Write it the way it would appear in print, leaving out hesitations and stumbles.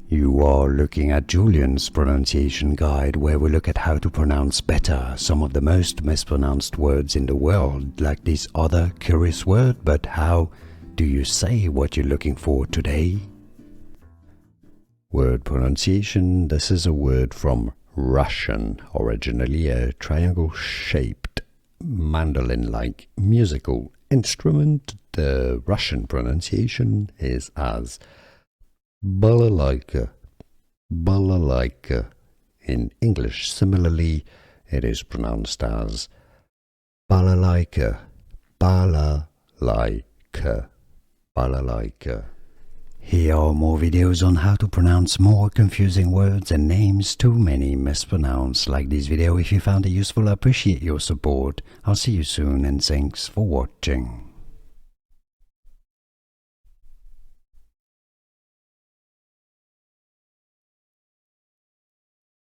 You are looking at Julian's pronunciation guide, where we look at how to pronounce better some of the most mispronounced words in the world, like this other curious word. But how do you say what you're looking for today? Word pronunciation. This is a word from Russian, originally a triangle-shaped mandolin-like musical instrument. The Russian pronunciation is as balalaika, balalaika. In English, similarly, it is pronounced as balalaika, balalaika, balalaika. Here are more videos on how to pronounce more confusing words and names too many mispronounced. Like this video if you found it useful. I appreciate your support. I'll see you soon and thanks for watching.